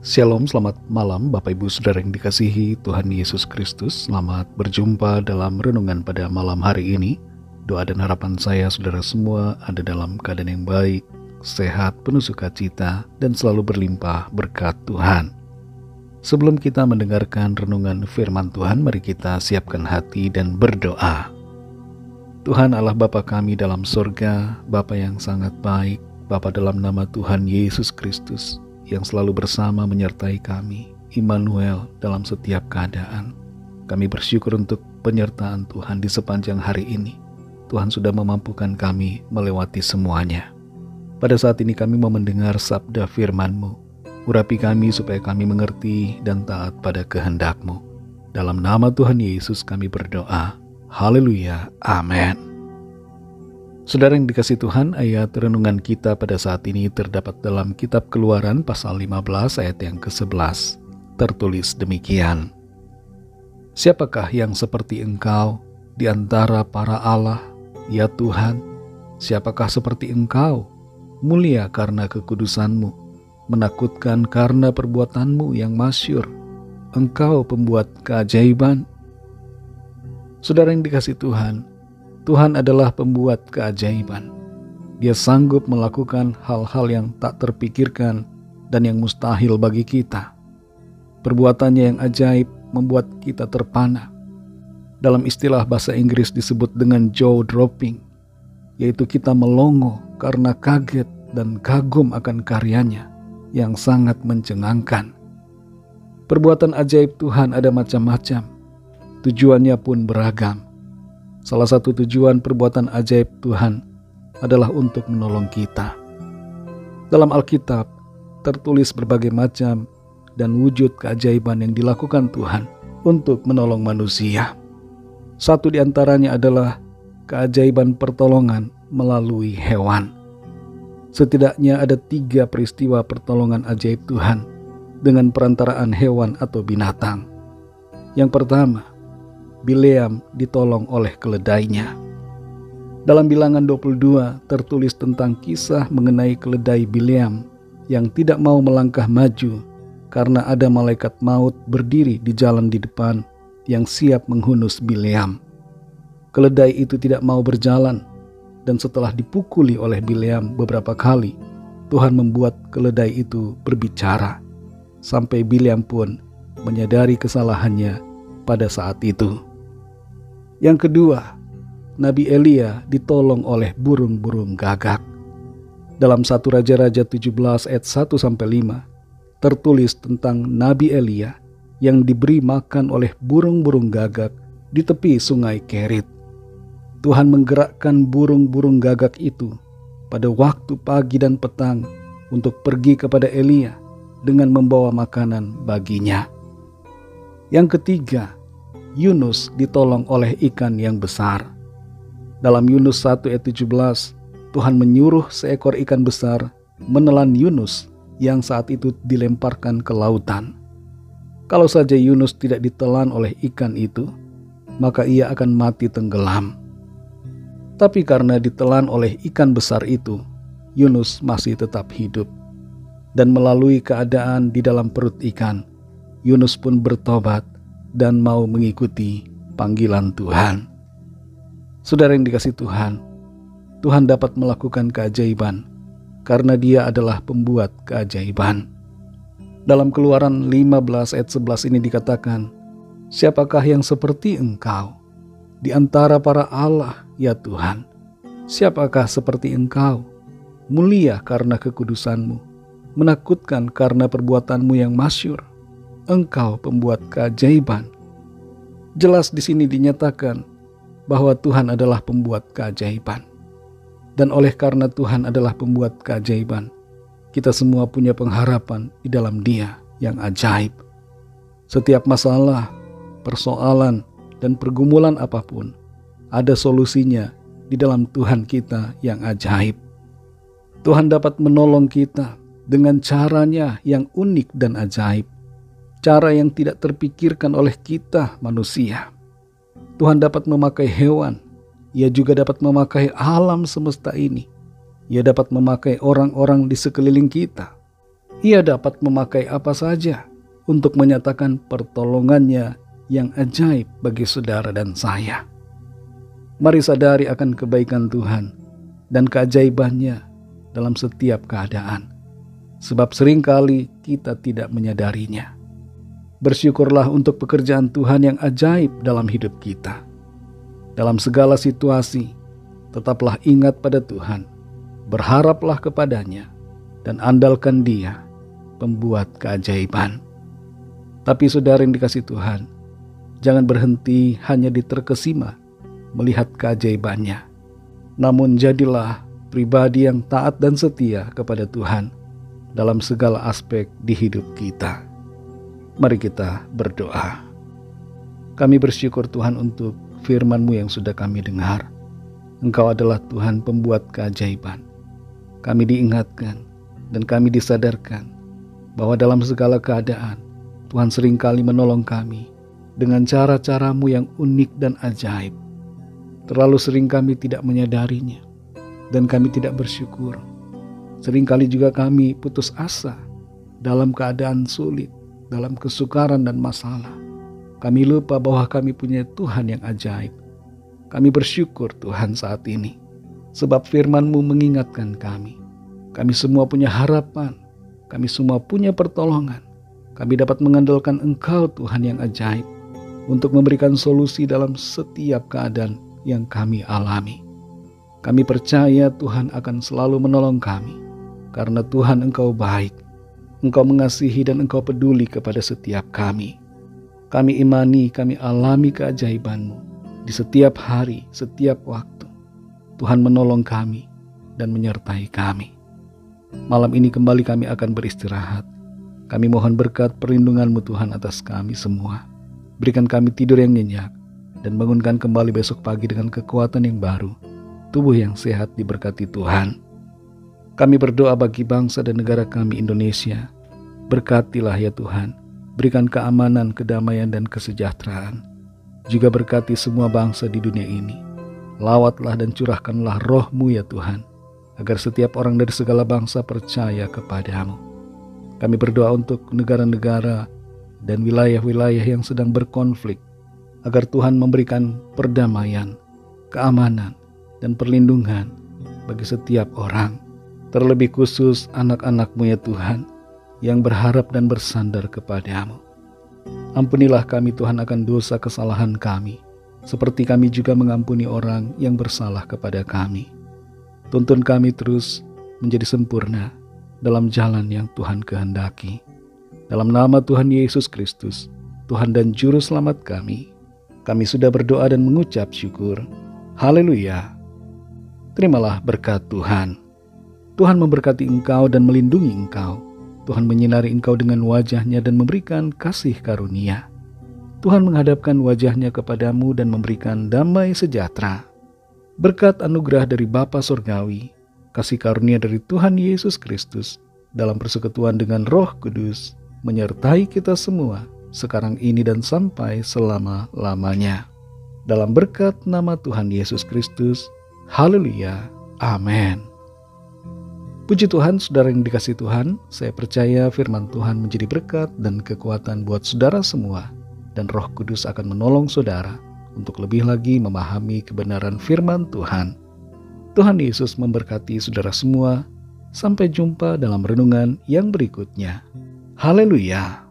Shalom, selamat malam Bapak Ibu Saudara yang dikasihi Tuhan Yesus Kristus. Selamat berjumpa dalam renungan pada malam hari ini. Doa dan harapan saya saudara semua ada dalam keadaan yang baik, sehat, penuh sukacita, dan selalu berlimpah berkat Tuhan. Sebelum kita mendengarkan renungan firman Tuhan, mari kita siapkan hati dan berdoa. Tuhan Allah Bapa kami dalam surga, Bapa yang sangat baik, Bapa dalam nama Tuhan Yesus Kristus, yang selalu bersama menyertai kami, Immanuel dalam setiap keadaan. Kami bersyukur untuk penyertaan Tuhan di sepanjang hari ini. Tuhan sudah memampukan kami melewati semuanya. Pada saat ini kami mau mendengar sabda firman-Mu. Urapi kami supaya kami mengerti dan taat pada kehendak-Mu. Dalam nama Tuhan Yesus kami berdoa. Haleluya. Amin. Saudara yang dikasih Tuhan, ayat renungan kita pada saat ini terdapat dalam kitab Keluaran pasal 15 ayat yang ke-11. Tertulis demikian. Siapakah yang seperti Engkau di antara para Allah, ya Tuhan? Siapakah seperti Engkau, mulia karena kekudusan-Mu, menakutkan karena perbuatan-Mu yang masyhur? Engkau pembuat keajaiban. Saudara yang dikasih Tuhan, Tuhan adalah pembuat keajaiban. Dia sanggup melakukan hal-hal yang tak terpikirkan dan yang mustahil bagi kita. Perbuatannya yang ajaib membuat kita terpana. Dalam istilah bahasa Inggris disebut dengan jaw dropping, yaitu kita melongo karena kaget dan kagum akan karyanya yang sangat mencengangkan. Perbuatan ajaib Tuhan ada macam-macam, tujuannya pun beragam. Salah satu tujuan perbuatan ajaib Tuhan adalah untuk menolong kita. Dalam Alkitab tertulis berbagai macam dan wujud keajaiban yang dilakukan Tuhan untuk menolong manusia. Satu di antaranya adalah keajaiban pertolongan melalui hewan. Setidaknya ada 3 peristiwa pertolongan ajaib Tuhan dengan perantaraan hewan atau binatang. Yang pertama, Bileam ditolong oleh keledainya. Dalam Bilangan 22 tertulis tentang kisah mengenai keledai Bileam yang tidak mau melangkah maju karena ada malaikat maut berdiri di jalan di depan yang siap menghunus Bileam. Keledai itu tidak mau berjalan, dan setelah dipukuli oleh Bileam beberapa kali, Tuhan membuat keledai itu berbicara, sampai Bileam pun menyadari kesalahannya pada saat itu. Yang kedua, Nabi Elia ditolong oleh burung-burung gagak. Dalam 1 Raja-Raja 17 ayat 1-5 tertulis tentang Nabi Elia yang diberi makan oleh burung-burung gagak di tepi sungai Kerit. Tuhan menggerakkan burung-burung gagak itu pada waktu pagi dan petang untuk pergi kepada Elia dengan membawa makanan baginya. Yang ketiga, Yunus ditolong oleh ikan yang besar. Dalam Yunus 1 ayat 17, Tuhan menyuruh seekor ikan besar menelan Yunus yang saat itu dilemparkan ke lautan. Kalau saja Yunus tidak ditelan oleh ikan itu, maka ia akan mati tenggelam. Tapi karena ditelan oleh ikan besar itu, Yunus masih tetap hidup. Dan melalui keadaan di dalam perut ikan, Yunus pun bertobat dan mau mengikuti panggilan Tuhan. Saudara yang dikasih Tuhan, Tuhan dapat melakukan keajaiban karena Dia adalah pembuat keajaiban. Dalam Keluaran 15 ayat 11 ini dikatakan, siapakah yang seperti Engkau di antara para Allah, ya Tuhan? Siapakah seperti Engkau, mulia karena kekudusan-Mu, menakutkan karena perbuatan-Mu yang masyhur? Engkau pembuat keajaiban. Jelas di sini dinyatakan bahwa Tuhan adalah pembuat keajaiban. Dan oleh karena Tuhan adalah pembuat keajaiban, kita semua punya pengharapan di dalam Dia yang ajaib. Setiap masalah, persoalan, dan pergumulan apapun, ada solusinya di dalam Tuhan kita yang ajaib. Tuhan dapat menolong kita dengan caranya yang unik dan ajaib. Cara yang tidak terpikirkan oleh kita manusia. Tuhan dapat memakai hewan. Ia juga dapat memakai alam semesta ini. Ia dapat memakai orang-orang di sekeliling kita. Ia dapat memakai apa saja untuk menyatakan pertolongannya yang ajaib bagi saudara dan saya. Mari sadari akan kebaikan Tuhan dan keajaibannya dalam setiap keadaan, sebab seringkali kita tidak menyadarinya. Bersyukurlah untuk pekerjaan Tuhan yang ajaib dalam hidup kita. Dalam segala situasi, tetaplah ingat pada Tuhan, berharaplah kepadanya, dan andalkan Dia, pembuat keajaiban. Tapi saudara yang dikasih Tuhan, jangan berhenti hanya di terkesima melihat keajaibannya. Namun jadilah pribadi yang taat dan setia kepada Tuhan dalam segala aspek di hidup kita. Mari kita berdoa. Kami bersyukur Tuhan untuk firman-Mu yang sudah kami dengar. Engkau adalah Tuhan pembuat keajaiban. Kami diingatkan dan kami disadarkan bahwa dalam segala keadaan Tuhan seringkali menolong kami dengan cara-cara-Mu yang unik dan ajaib. Terlalu sering kami tidak menyadarinya dan kami tidak bersyukur. Seringkali juga kami putus asa dalam keadaan sulit, dalam kesukaran dan masalah. Kami lupa bahwa kami punya Tuhan yang ajaib. Kami bersyukur Tuhan saat ini, sebab firman-Mu mengingatkan kami. Kami semua punya harapan, kami semua punya pertolongan. Kami dapat mengandalkan Engkau Tuhan yang ajaib untuk memberikan solusi dalam setiap keadaan yang kami alami. Kami percaya Tuhan akan selalu menolong kami, karena Tuhan Engkau baik, Engkau mengasihi dan Engkau peduli kepada setiap kami. Kami imani, kami alami keajaiban-Mu di setiap hari, setiap waktu. Tuhan menolong kami dan menyertai kami. Malam ini kembali kami akan beristirahat. Kami mohon berkat perlindungan-Mu Tuhan atas kami semua. Berikan kami tidur yang nyenyak dan bangunkan kembali besok pagi dengan kekuatan yang baru. Tubuh yang sehat diberkati Tuhan. Kami berdoa bagi bangsa dan negara kami Indonesia. Berkatilah ya Tuhan. Berikan keamanan, kedamaian dan kesejahteraan. Juga berkati semua bangsa di dunia ini. Lawatlah dan curahkanlah roh-Mu ya Tuhan, agar setiap orang dari segala bangsa percaya kepada-Mu. Kami berdoa untuk negara-negara dan wilayah-wilayah yang sedang berkonflik, agar Tuhan memberikan perdamaian, keamanan, dan perlindungan bagi setiap orang. Terlebih khusus anak-anak-Mu ya Tuhan, yang berharap dan bersandar kepada-Mu. Ampunilah kami Tuhan akan dosa kesalahan kami, seperti kami juga mengampuni orang yang bersalah kepada kami. Tuntun kami terus menjadi sempurna dalam jalan yang Tuhan kehendaki. Dalam nama Tuhan Yesus Kristus, Tuhan dan Juru Selamat kami sudah berdoa dan mengucap syukur. Haleluya. Terimalah berkat Tuhan. Tuhan memberkati engkau dan melindungi engkau. Tuhan menyinari engkau dengan wajah-Nya dan memberikan kasih karunia. Tuhan menghadapkan wajah-Nya kepadamu dan memberikan damai sejahtera. Berkat anugerah dari Bapa Surgawi, kasih karunia dari Tuhan Yesus Kristus, dalam persekutuan dengan Roh Kudus, menyertai kita semua, sekarang ini dan sampai selama-lamanya. Dalam berkat nama Tuhan Yesus Kristus, haleluya, amin. Puji Tuhan, saudara yang dikasihi Tuhan, saya percaya firman Tuhan menjadi berkat dan kekuatan buat saudara semua, dan Roh Kudus akan menolong saudara untuk lebih lagi memahami kebenaran firman Tuhan. Tuhan Yesus memberkati saudara semua. Sampai jumpa dalam renungan yang berikutnya. Haleluya.